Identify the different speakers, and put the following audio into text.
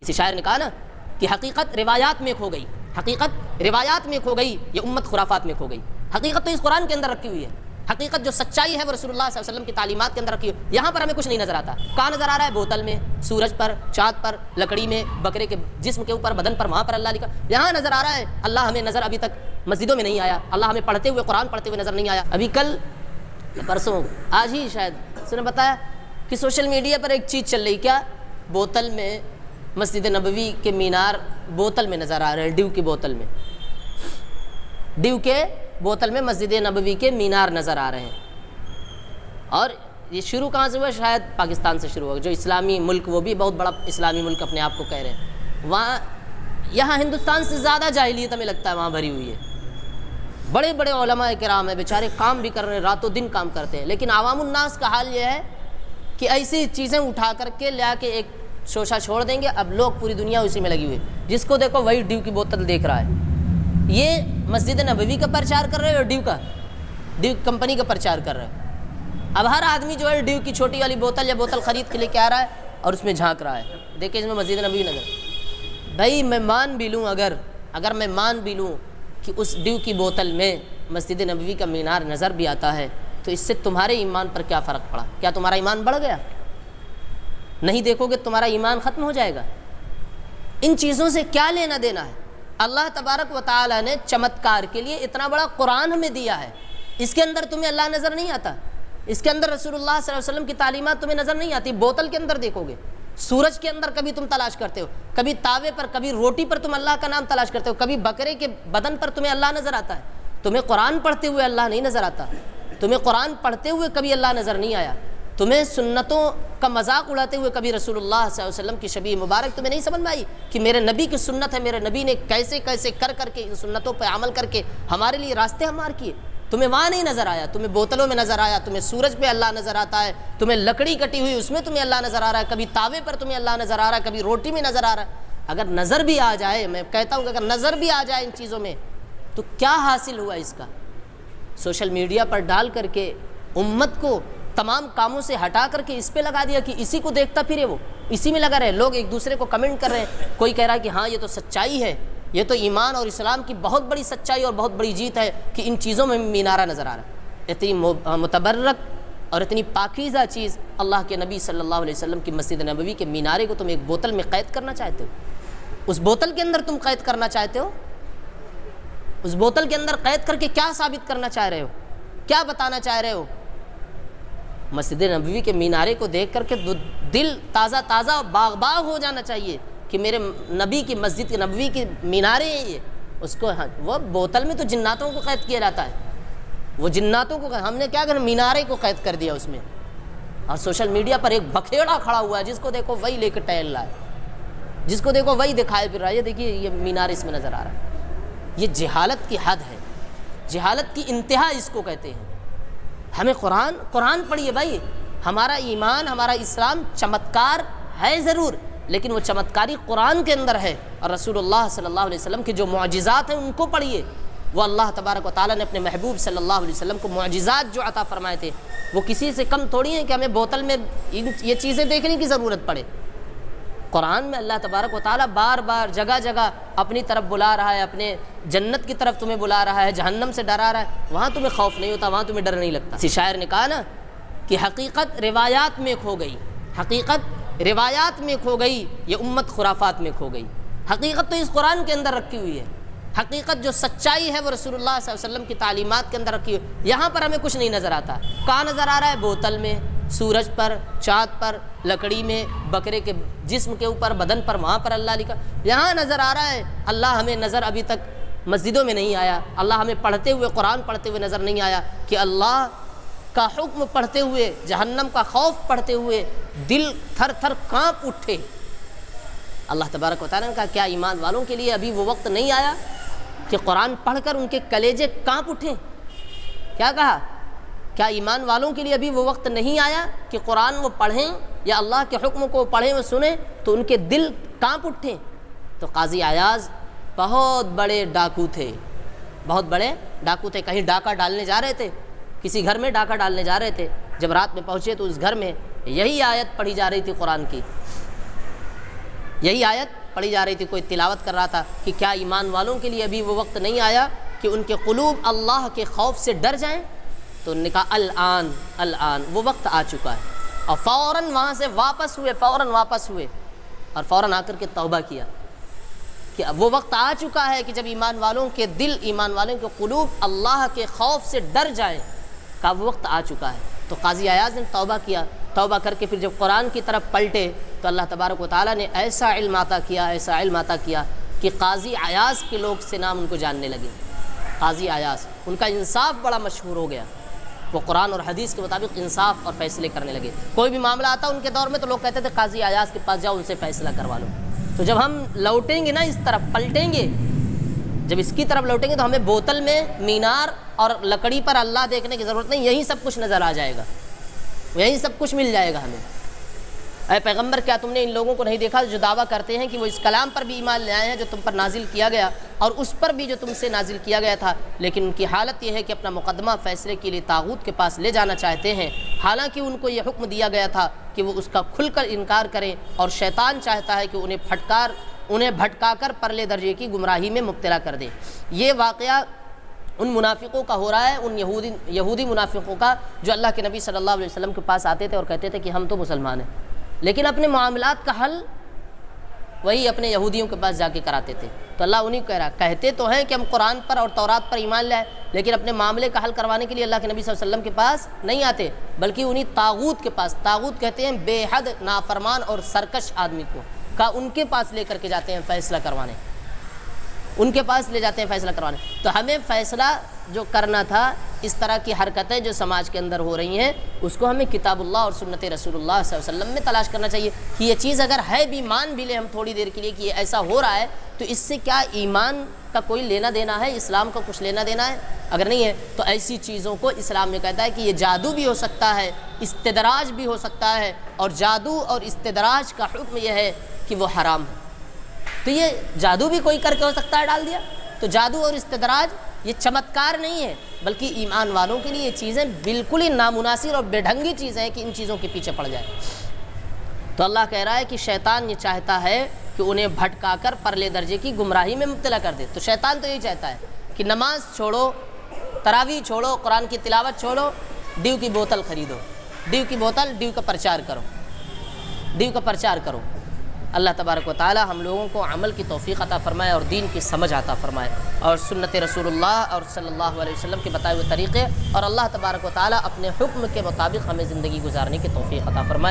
Speaker 1: کسی شاعر نے کہا نا کہ حقیقت روایات میں کھو گئی، حقیقت روایات میں کھو گئی، یہ امت خرافات میں کھو گئی۔ حقیقت تو اس قرآن کے اندر رکھی ہوئی ہے، حقیقت جو سچائی ہے وہ رسول اللہ صلی اللہ علیہ وسلم کی تعلیمات کے اندر رکھی ہوئی ہے۔ یہاں پر ہمیں کچھ نہیں نظر آتا۔ کہاں نظر آ رہا ہے؟ بوتل میں، سورج پر، چاند پر، لکڑی میں، بکرے کے جسم کے اوپر، بدن پر، وہاں پر اللہ لکھا۔ یہاں نظر آ رہا ہے اللہ ہمیں نظر ابھی تک مسجدوں میں نہیں آیا، اللہ ہمیں پڑھتے ہوئے قرآن پڑھتے ہوئے نظر نہیں آیا۔ ابھی کل پرسوں آج ہی شاید اس نے بتایا کہ سوشل میڈیا پر ایک چیز چل رہی، کیا بوتل میں مسجد نبوی کے مینار بوتل میں نظر آ رہے ہیں، ڈیو کی بوتل میں، ڈیو کے بوتل میں مسجد نبوی کے مینار نظر آ رہے ہیں۔ اور یہ شروع کہاں سے ہوا؟ شاید پاکستان سے شروع ہوا، جو اسلامی ملک، وہ بھی بہت بڑا اسلامی ملک اپنے آپ کو کہہ رہے ہیں، وہاں یہاں ہندوستان سے زیادہ جاہلیت ہمیں لگتا ہے وہاں بھری ہوئی ہے۔ بڑے بڑے علماء کرام ہیں بیچارے، کام بھی کر رہے ہیں، راتوں دن کام کرتے ہیں، لیکن عوام الناس کا حال یہ ہے کہ ایسی چیزیں اٹھا کر کے لے کے ایک شوشہ چھوڑ دیں گے، اب لوگ پوری دنیا اسی میں لگی ہوئی ہے، جس کو دیکھو وہی ڈیو کی بوتل دیکھ رہا ہے۔ یہ مسجد نبوی کا پرچار کر رہے ہیں اور ڈیو کمپنی کا پرچار کر رہے ہیں۔ اب ہر آدمی جو ہے ڈیو کی چھوٹی والی بوتل یا بوتل خرید کے لے کے آ رہا ہے اور اس میں جھانک رہا ہے، دیکھیں اس میں مسجد نبوی نظر۔ بھائی میں مان بھی لوں، اگر میں مان بھی لوں کہ اس ڈیو کی بوتل میں مسجد نبوی کا مینار نظر بھی آتا ہے، تو اس سے تمہارے ایمان پر کیا فرق پڑا؟ کیا تمہارا ایمان بڑھ گیا؟ نہیں دیکھو گے تمہارا ایمان ختم ہو جائے گا۔ ان چیزوں سے کیا لینا دینا ہے؟ اللہ تبارک و تعالی نے چمتکار کے لیے اتنا بڑا قرآن ہمیں دیا ہے، اس کے اندر تمہیں اللہ نظر نہیں آتا، اس کے اندر رسول اللہ صلی اللہ علیہ وسلم کی تعلیمات تمہیں نظر نہیں آتی۔ بوتل کے اندر دیکھو گے، سورج کے اندر کبھی تم تلاش کرتے ہو، کبھی تاوے پر، کبھی روٹی پر تم اللہ کا نام تلاش کرتے ہو، کبھی بکرے کے بدن پر تمہیں اللہ نظر آتا ہے۔ تمہیں قرآن پڑھتے ہوئے اللہ نہیں نظر آتا، تمہیں قرآن پڑھتے ہوئے کبھی اللہ نظر نہیں آیا، تمہیں سنتوں کا مذاق اڑاتے ہوئے کبھی رسول اللہ صلی اللہ علیہ وسلم کی شبیہ مبارک تمہیں نہیں سمجھ میں آئی کہ میرے نبی کی سنت ہے، میرے نبی نے کیسے کیسے کر کے ان سنتوں پہ عمل کر کے ہمارے لیے راستے ہموار کیے۔ تمہیں وہاں نہیں نظر آیا، تمہیں بوتلوں میں نظر آیا، تمہیں سورج پہ اللہ نظر آتا ہے، تمہیں لکڑی کٹی ہوئی اس میں تمہیں اللہ نظر آ رہا ہے، کبھی تاوے پر تمہیں اللہ نظر آ رہا ہے، کبھی روٹی میں نظر آ رہا ہے۔ اگر نظر بھی آ جائے، میں کہتا ہوں کہ اگر نظر بھی آ جائے ان چیزوں میں تو کیا حاصل ہوا اس کا؟ سوشل میڈیا پر ڈال کر کے امت کو تمام کاموں سے ہٹا کر کے اس پہ لگا دیا کہ اسی کو دیکھتا پھرے، وہ اسی میں لگا رہے۔ لوگ ایک دوسرے کو کمنٹ کر رہے ہیں، کوئی کہہ رہا ہے کہ ہاں یہ تو سچائی ہے، یہ تو ایمان اور اسلام کی بہت بڑی سچائی اور بہت بڑی جیت ہے کہ ان چیزوں میں مینارہ نظر آ رہا ہے۔ اتنی متبرک اور اتنی پاکیزہ چیز اللہ کے نبی صلی اللہ علیہ وسلم کی مسجد نبوی کے مینارے کو تم ایک بوتل میں قید کرنا چاہتے ہو؟ اس بوتل کے اندر تم قید کرنا چاہتے ہو؟ اس بوتل کے اندر قید کر کے کیا ثابت کرنا چاہ رہے ہو؟ کیا بتانا چاہ رہے ہو؟ مسجد نبوی کے مینارے کو دیکھ کر کے دل تازہ تازہ باغ باغ ہو جانا چاہیے کہ میرے نبی کی مسجد نبوی کے مینارے ہیں یہ۔ اس کو وہ بوتل میں تو جناتوں کو قید کیا جاتا ہے، وہ جناتوں کو ہم نے کیا کرنا، مینارے کو قید کر دیا اس میں۔ اور سوشل میڈیا پر ایک بکھیڑا کھڑا ہوا ہے، جس کو دیکھو وہی لے کے ٹہل رہا ہے، جس کو دیکھو وہی دکھائے پھر رہا ہے، یہ دیکھیے یہ مینار اس میں نظر آ رہا ہے۔ یہ جہالت کی حد ہے، جہالت کی انتہا اس کو کہتے ہیں۔ ہمیں قرآن پڑھیے بھائی، ہمارا ایمان، ہمارا اسلام چمتکار ہے ضرور، لیکن وہ چمتکاری قرآن کے اندر ہے، اور رسول اللہ صلی اللہ علیہ وسلم کے جو معجزات ہیں ان کو پڑھیے۔ وہ اللہ تبارک و تعالیٰ نے اپنے محبوب صلی اللہ علیہ وسلم کو معجزات جو عطا فرمائے تھے، وہ کسی سے کم تھوڑی ہیں کہ ہمیں بوتل میں یہ چیزیں دیکھنے کی ضرورت پڑے۔ قرآن میں اللہ تبارک و تعالیٰ بار بار جگہ جگہ اپنی طرف بلا رہا ہے، اپنے جنت کی طرف تمہیں بلا رہا ہے، جہنم سے ڈرا رہا ہے، وہاں تمہیں خوف نہیں ہوتا، وہاں تمہیں ڈر نہیں لگتا۔ کسی شاعر نے کہا نا کہ حقیقت روایات میں کھو گئی، حقیقت روایات میں کھو گئی، یہ امت خرافات میں کھو گئی۔ حقیقت تو اس قرآن کے اندر رکھی ہوئی ہے، حقیقت جو سچائی ہے وہ رسول اللہ صلی اللہ علیہ وسلم کی تعلیمات کے اندر رکھی ہوئی۔ یہاں پر ہمیں کچھ نہیں نظر آتا۔ کہاں نظر آ رہا ہے؟ بوتل میں، سورج پر، چاند پر، لکڑی میں، بکرے کے جسم کے اوپر، بدن پر، وہاں پر اللہ لکھا۔ یہاں نظر آ رہا ہے اللہ ہمیں نظر ابھی تک مسجدوں میں نہیں آیا، اللہ ہمیں پڑھتے ہوئے، قرآن پڑھتے ہوئے نظر نہیں آیا کہ اللہ کا حکم پڑھتے ہوئے، جہنم کا خوف پڑھتے ہوئے دل تھر تھر کانپ اٹھے۔ اللہ تبارک و تعالیٰ نے کہا کیا ایمان والوں کے لیے ابھی وہ وقت نہیں آیا کہ قرآن پڑھ کر ان کے کلیجے کانپ اٹھیں؟ کیا کہا؟ کیا ایمان والوں کے لیے ابھی وہ وقت نہیں آیا کہ قرآن وہ پڑھیں یا اللہ کے حکم کو پڑھیں و سنیں تو ان کے دل کانپ اٹھیں؟ تو قاضی عیاض بہت بڑے ڈاکو تھے، بہت بڑے ڈاکو تھے، کہیں ڈاکہ ڈالنے جا رہے تھے، کسی گھر میں ڈاکہ ڈالنے جا رہے تھے۔ جب رات میں پہنچے تو اس گھر میں یہی آیت پڑھی جا رہی تھی قرآن کی یہی آیت پڑھی جا رہی تھی، کوئی تلاوت کر رہا تھا کہ کیا ایمان والوں کے لیے ابھی وہ وقت نہیں آیا کہ ان کے قلوب اللہ کے خوف سے ڈر جائیں؟ تو انہوں نے کہا الآن الآن، وہ وقت آ چکا ہے، اور فوراً وہاں سے واپس ہوئے اور فوراً آ کر کے توبہ کیا کہ اب وہ وقت آ چکا ہے کہ جب ایمان والوں کے دل، ایمان والوں کے قلوب اللہ کے خوف سے ڈر جائیں، کا وہ وقت آ چکا ہے۔ تو قاضی ایاز نے توبہ کیا، توبہ کر کے پھر جب قرآن کی طرف پلٹے تو اللہ تبارک و تعالیٰ نے ایسا علم عطا کیا کہ قاضی ایاز کے لوگ سے نام ان کو جاننے لگے۔ قاضی ایاز، ان کا انصاف بڑا مشہور ہو گیا، وہ قرآن اور حدیث کے مطابق انصاف اور فیصلے کرنے لگے۔ کوئی بھی معاملہ آتا ان کے دور میں تو لوگ کہتے تھے قاضی ایاز کے پاس جاؤ، ان سے فیصلہ کروا لو۔ تو جب ہم لوٹیں گے نا، اس طرف پلٹیں گے، جب اس کی طرف لوٹیں گے تو ہمیں بوتل میں مینار اور لکڑی پر اللہ دیکھنے کی ضرورت نہیں، یہیں سب کچھ نظر آ جائے گا، یہیں سب کچھ مل جائے گا ہمیں۔ اے پیغمبر، کیا تم نے ان لوگوں کو نہیں دیکھا جو دعویٰ کرتے ہیں کہ وہ اس کلام پر بھی ایمان لے آئے ہیں جو تم پر نازل کیا گیا، اور اس پر بھی جو تم سے نازل کیا گیا تھا، لیکن ان کی حالت یہ ہے کہ اپنا مقدمہ فیصلے کے لیے طاغوت کے پاس لے جانا چاہتے ہیں، حالانکہ ان کو یہ حکم دیا گیا تھا کہ وہ اس کا کھل کر انکار کریں، اور شیطان چاہتا ہے کہ انہیں بھٹکا کر پرلے درجے کی گمراہی میں مبتلا کر دے۔ یہ واقعہ ان منافقوں کا ہو رہا ہے، ان یہودی منافقوں کا جو اللہ کے نبی صلی اللہ علیہ وسلم کے پاس آتے تھے اور کہتے تھے کہ ہم تو مسلمان ہیں، لیکن اپنے معاملات کا حل وہی اپنے یہودیوں کے پاس جا کے کراتے تھے۔ تو اللہ انہیں کہہ رہا، کہتے تو ہیں کہ ہم قرآن پر اور تورات پر ایمان لائے، لیکن اپنے معاملے کا حل کروانے کے لیے اللہ کے نبی صلی اللہ علیہ وسلم کے پاس نہیں آتے، بلکہ انہیں طاغوت کے پاس، طاغوت کہتے ہیں بے حد نافرمان اور سرکش آدمی کو، ان کے پاس لے کر کے جاتے ہیں فیصلہ کروانے، ان کے پاس لے جاتے ہیں فیصلہ کروانے۔ تو ہمیں فیصلہ جو کرنا تھا، اس طرح کی حرکتیں جو سماج کے اندر ہو رہی ہیں، اس کو ہمیں کتاب اللہ اور سنت رسول اللہ صلی اللہ علیہ وسلم میں تلاش کرنا چاہیے کہ یہ چیز اگر ہے بھی، مان بھی لیں ہم تھوڑی دیر کے لیے کہ یہ ایسا ہو رہا ہے، تو اس سے کیا ایمان کا کوئی لینا دینا ہے، اسلام کا کچھ لینا دینا ہے؟ اگر نہیں ہے تو ایسی چیزوں کو اسلام میں کہتا ہے کہ یہ جادو بھی ہو سکتا ہے، استدراج بھی ہو سکتا ہے، اور جادو اور استدراج کا حکم یہ ہے کہ وہ حرام ہے۔ تو یہ جادو بھی کوئی کر کے ہو سکتا ہے ڈال دیا، تو جادو اور استدراج یہ چمتکار نہیں ہے، بلکہ ایمان والوں کے لیے یہ چیزیں بالکل ہی نامناسب اور بے ڈھنگی چیزیں ہیں کہ ان چیزوں کے پیچھے پڑ جائے۔ تو اللہ کہہ رہا ہے کہ شیطان یہ چاہتا ہے کہ انہیں بھٹکا کر پرلے درجے کی گمراہی میں مبتلا کر دے۔ تو شیطان تو یہی چاہتا ہے کہ نماز چھوڑو، تراویح چھوڑو، قرآن کی تلاوت چھوڑو، ڈیو کی بوتل خریدو، ڈیو کا پرچار کرو۔ اللہ تبارک و تعالی ہم لوگوں کو عمل کی توفیق عطا فرمائے اور دین کی سمجھ عطا فرمائے، اور سنت رسول اللہ اور صلی اللہ علیہ وسلم کے بتائے ہوئے طریقے اور اللہ تبارک و تعالی اپنے حکم کے مطابق ہمیں زندگی گزارنے کی توفیق عطا فرمائے۔